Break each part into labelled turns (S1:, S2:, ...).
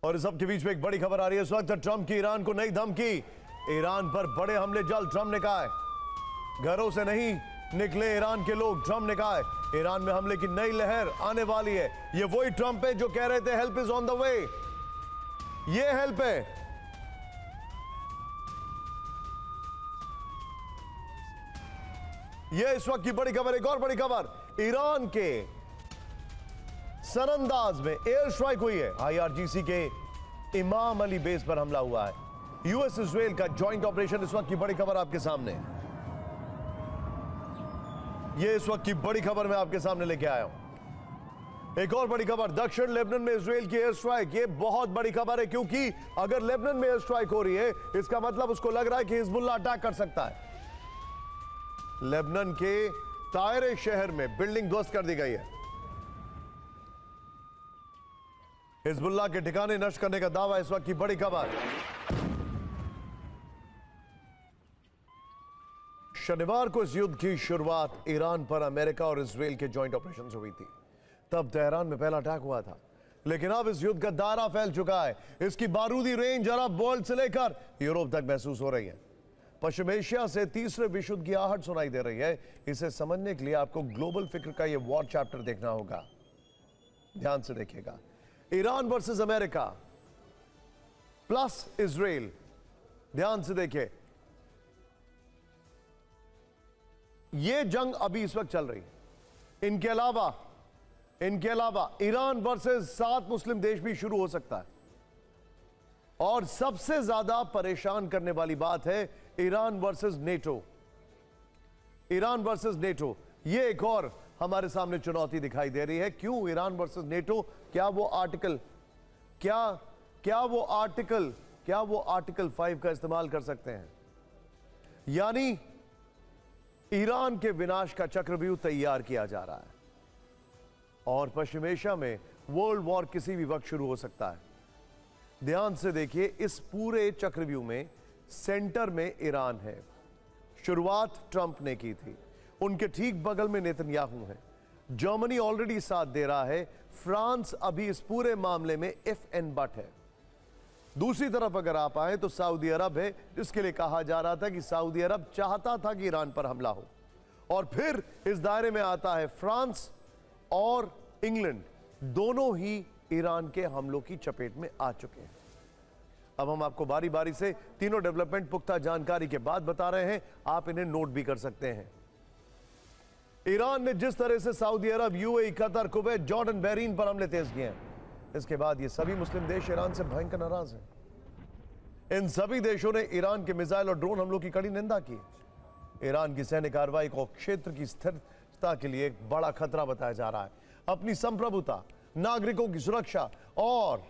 S1: और इस सबके बीच में एक बड़ी खबर आ रही है इस वक्त। ट्रंप की ईरान को नई धमकी। ईरान पर बड़े हमले जल्द, ट्रंप ने कहा है। घरों से नहीं निकले ईरान के लोग, ट्रंप ने कहा है। ईरान में हमले की नई लहर आने वाली है। ये वही ट्रंप है जो कह रहे थे help is on the way. ये हेल्प है। ये इस वक्त की बड़ी खबर। एक और बड़ी खबर, ईरान के सरअंदाज में एयर स्ट्राइक हुई है। IRGC के इमाम अली बेस पर हमला हुआ है। यूएस इजराइल का जॉइंट ऑपरेशन, इस वक्त की बड़ी खबर आपके सामने। ये इस वक्त की बड़ी खबर मैं आपके सामने लेके आया हूं। एक और बड़ी खबर, दक्षिण लेबनान में इजराइल की एयर स्ट्राइक। ये बहुत बड़ी खबर है क्योंकि अगर लेबनान में एयर स्ट्राइक हो रही है, इसका मतलब उसको लग रहा है कि हिजबुल्लाह अटैक कर सकता है। लेबनान के तायरे शहर में बिल्डिंग ध्वस्त कर दी गई है। हिजबुल्लाह के ठिकाने नष्ट करने का दावा, इस वक्त की बड़ी खबर। शनिवार को इस युद्ध की शुरुआत ईरान पर अमेरिका और इजराइल के जॉइंट ऑपरेशन से हुई थी। तब तेहरान में पहला अटैक हुआ था, लेकिन अब इस युद्ध का दायरा फैल चुका है। इसकी बारूदी रेंज अरब वर्ल्ड से लेकर यूरोप तक महसूस हो रही है। पश्चिम एशिया से तीसरे विश्व युद्ध की आहट सुनाई दे रही है। इसे समझने के लिए आपको ग्लोबल फिक्र का यह वॉर चैप्टर देखना होगा। ध्यान से देखिएगा। Iran versus America plus Israel. ध्यान से देखिए, यह जंग अभी इस वक्त चल रही है। इनके अलावा ईरान वर्सेस 7 मुस्लिम देश भी शुरू हो सकता है। और सबसे ज्यादा परेशान करने वाली बात है Iran versus NATO. Iran versus NATO, यह एक और हमारे सामने चुनौती दिखाई दे रही है। क्यों ईरान वर्सेस नेटो? क्या वो आर्टिकल 5 का इस्तेमाल कर सकते हैं? यानी ईरान के विनाश का चक्रव्यूह तैयार किया जा रहा है और पश्चिम एशिया में वर्ल्ड वॉर किसी भी वक्त शुरू हो सकता है। ध्यान से देखिए, इस पूरे चक्रव्यूह में सेंटर में ईरान है। शुरुआत ट्रंप ने की थी, उनके ठीक बगल में नेतन्याहू है। जर्मनी ऑलरेडी साथ दे रहा है। फ्रांस अभी इस पूरे मामले में इफ एंड बट है। दूसरी तरफ अगर आप आए तो सऊदी अरब है, जिसके लिए कहा जा रहा था कि सऊदी अरब चाहता था कि ईरान पर हमला हो। और फिर इस दायरे में आता है फ्रांस और इंग्लैंड, दोनों ही ईरान के हमलों की चपेट में आ चुके हैं। अब हम आपको बारी बारी से तीनों डेवलपमेंट पुख्ता जानकारी के बाद बता रहे हैं, आप इन्हें नोट भी कर सकते हैं। ईरान ने जिस तरह से Saudi Arab, UAE, Qatar, Kuwait, Jordan, Bahrain पर हमले तेज किए हैं, इसके बाद ये सभी मुस्लिम देश ईरान से भयंकर नाराज हैं। इन सभी देशों ने ईरान के मिसाइल और ड्रोन हमलों की कड़ी निंदा की। ईरान की सैन्य कार्रवाई को क्षेत्र की स्थिरता के लिए एक बड़ा खतरा बताया जा रहा है। अपनी संप्रभुता, नागरिकों की सुरक्षा और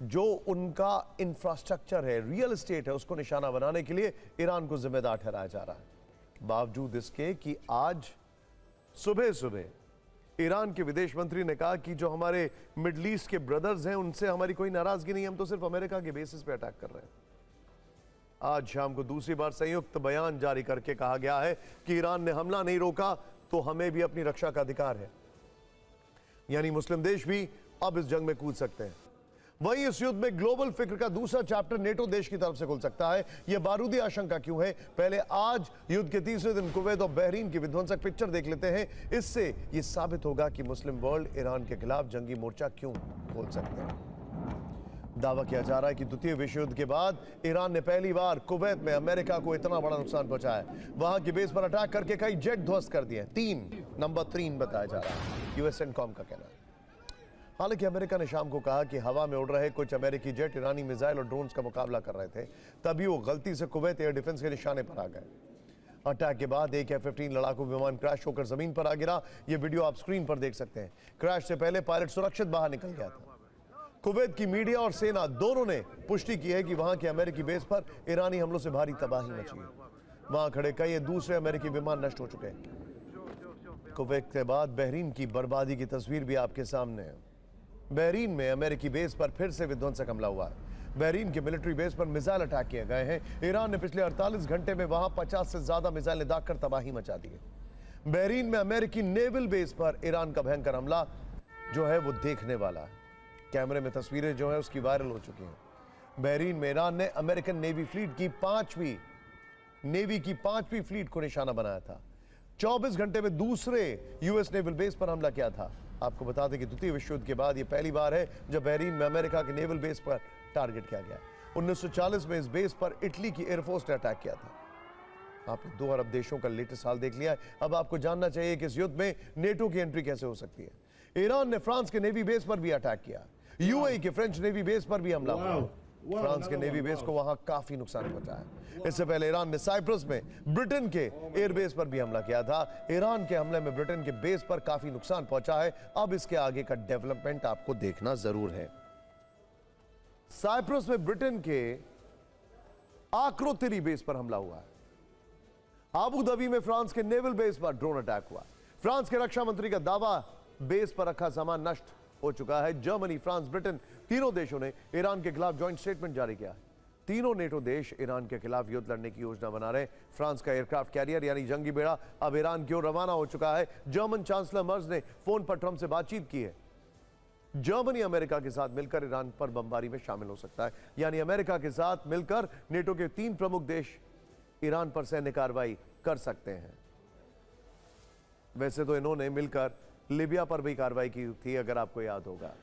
S1: जो उनका इंफ्रास्ट्रक्चर है, रियल एस्टेट है, उसको निशाना बनाने के लिए ईरान को जिम्मेदार ठहराया जा रहा है। बावजूद इसके कि आज सुबह ईरान के विदेश मंत्री ने कहा कि जो हमारे मिडल ईस्ट के ब्रदर्स हैं, उनसे हमारी कोई नाराजगी नहीं, हम तो सिर्फ अमेरिका के बेसिस पे अटैक कर रहे हैं। आज शाम को दूसरी बार संयुक्त बयान जारी करके कहा गया है कि ईरान ने हमला नहीं रोका तो हमें भी अपनी रक्षा का अधिकार है। यानी मुस्लिम देश भी अब इस जंग में कूद सकते हैं। वहीं इस युद्ध में ग्लोबल फिक्र का दूसरा चैप्टर नेटो देश की तरफ से खुल सकता है। यह बारूदी आशंका क्यों है? पहले आज युद्ध के तीसरे दिन कुवैत और बहरीन की विध्वंसक पिक्चर देख लेते हैं। इससे यह साबित होगा कि मुस्लिम वर्ल्ड ईरान के खिलाफ जंगी मोर्चा क्यों खोल सकते हैं। दावा किया जा रहा है कि द्वितीय विश्व युद्ध के बाद ईरान ने पहली बार कुवैत में अमेरिका को इतना बड़ा नुकसान पहुंचाया। वहां की बेस पर अटैक करके कई जेट ध्वस्त कर दिए। नंबर 3 बताया जा रहा है, यूएसएनकॉम का कहना है। हालांकि अमेरिका ने शाम को कहा कि हवा में उड़ रहे कुछ अमेरिकी जेट ईरानी मिसाइल और ड्रोन्स का मुकाबला कर रहे थे, तभी वो गलती से कुवैत एयर डिफेंस के निशाने पर आ गए। अटैक के बाद एक F-15 लड़ाकू विमान क्रैश होकर जमीन पर आ गिरा। ये वीडियो आप स्क्रीन पर देख सकते हैं। क्रैश से पहले पायलट सुरक्षित बाहर निकल गया था। कुवैत की मीडिया और सेना दोनों ने पुष्टि की है कि वहां के अमेरिकी बेस पर ईरानी हमलों से भारी तबाही मची है। वहां खड़े कई दूसरे अमेरिकी विमान नष्ट हो चुके हैं। कुवैत के बाद बहरीन की बर्बादी की तस्वीर भी आपके सामने है। बहरीन में अमेरिकी बेस पर फिर से विध्वंसक हमला हुआ है। बहरीन के मिलिट्री बेस पर मिसाइल अटैक किए गए हैं। ईरान ने पिछले 48 घंटे में वहां 50 से ज्यादा मिसाइलें दागकर तबाही मचा दी है। बहरीन में अमेरिकी नेवल बेस पर ईरान का भयंकर हमला जो है वो देखने वाला है। कैमरे में तस्वीरें जो है उसकी वायरल हो चुकी हैं। बहरीन में ईरान ने अमेरिकन नेवी फ्लीट की पांचवी फ्लीट को निशाना बनाया था। 24 घंटे में दूसरे यूएस नेवल बेस पर हमला किया था। आपको बता दें कि द्वितीय विश्व युद्ध के बाद यह पहली बार है जब बहरीन में अमेरिका के नेवल बेस पर टारगेट किया गया। 1940 में इस बेस पर इटली की एयरफोर्स ने अटैक किया था। आपने 2 अरब देशों का लेटेस्ट हाल देख लिया है। अब आपको जानना चाहिए कि इस युद्ध में नेटो की एंट्री कैसे हो सकती है। ईरान ने फ्रांस के नेवी बेस पर भी अटैक किया। यूएई के फ्रेंच नेवी बेस पर भी हमला हुआ। फ्रांस के नेवी बेस को वहां काफी नुकसान पहुंचा है। इससे पहले ईरान ने साइप्रस में ब्रिटेन के एयरबेस पर भी हमला किया था। ईरान के हमले में ब्रिटेन के बेस पर काफी नुकसान पहुंचा है। अब इसके आगे का डेवलपमेंट आपको देखना जरूर है। साइप्रस में ब्रिटेन के आक्रोतिरी बेस पर हमला हुआ है। आबू धाबी में फ्रांस के नेवल बेस पर ड्रोन अटैक हुआ। फ्रांस के रक्षा मंत्री का दावा, बेस पर रखा सामान नष्ट हो चुका है। जर्मनी, फ्रांस, ब्रिटेन तीनों देशों ने ईरान के खिलाफ जॉइंट स्टेटमेंट जारी किया। तीनों नेटो देश ईरान के खिलाफ युद्ध लड़ने की योजना बना रहे। फ्रांस का एयरक्राफ्ट कैरियर यानी जंगी बेड़ा अब ईरान की ओर रवाना हो चुका है। जर्मन चांसलर मर्ज ने फोन पर ट्रंप से बातचीत की है। जर्मनी अमेरिका के साथ मिलकर ईरान पर बमबारी में शामिल हो सकता है, यानी अमेरिका के साथ मिलकर नेटो के 3 प्रमुख देश ईरान पर सैन्य कार्रवाई कर सकते हैं। वैसे तो इन्होंने मिलकर लीबिया पर भी कार्रवाई की थी, अगर आपको याद होगा।